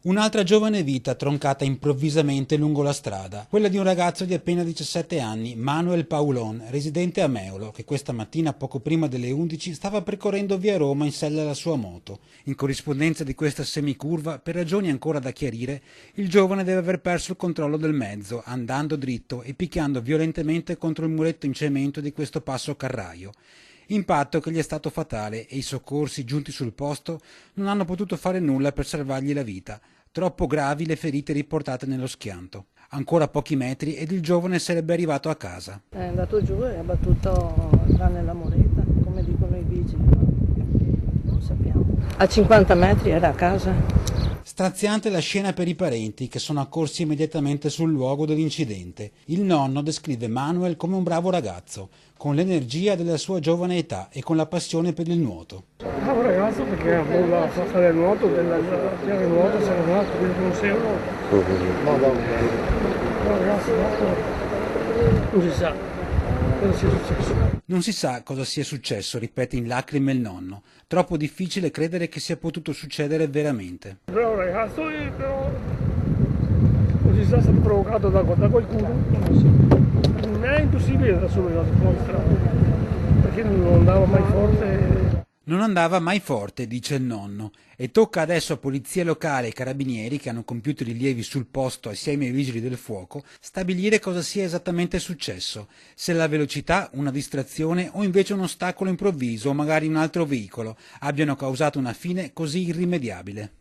Un'altra giovane vita troncata improvvisamente lungo la strada, quella di un ragazzo di appena 17 anni, Manuel Paulon, residente a Meolo, che questa mattina poco prima delle 11 stava percorrendo via Roma in sella alla sua moto. In corrispondenza di questa semicurva, per ragioni ancora da chiarire, il giovane deve aver perso il controllo del mezzo, andando dritto e picchiando violentemente contro il muretto in cemento di questo passo carraio. Impatto che gli è stato fatale e i soccorsi giunti sul posto non hanno potuto fare nulla per salvargli la vita. Troppo gravi le ferite riportate nello schianto. Ancora pochi metri ed il giovane sarebbe arrivato a casa. È andato giù e ha battuto là nella moretta, come dicono i vigili, ma non sappiamo. A 50 metri era a casa. Straziante la scena per i parenti che sono accorsi immediatamente sul luogo dell'incidente. Il nonno descrive Manuel come un bravo ragazzo, con l'energia della sua giovane età e con la passione per il nuoto. Bravo ragazzo perché ha la forza del nuoto, del nuoto, se non altro, quindi non sei un nuoto. Bravo ragazzo, non si sa cosa sia successo. Non si sa cosa sia successo, ripete in lacrime il nonno. Troppo difficile credere che sia potuto succedere veramente. Bravo ragazzo, però non si sa se è stato provocato da qualcuno, non è impossibile da solo fuori strada, perché non andava mai forte. Non andava mai forte, dice il nonno, e tocca adesso a polizia locale e carabinieri, che hanno compiuto i rilievi sul posto assieme ai vigili del fuoco, stabilire cosa sia esattamente successo, se la velocità, una distrazione o invece un ostacolo improvviso o magari un altro veicolo abbiano causato una fine così irrimediabile.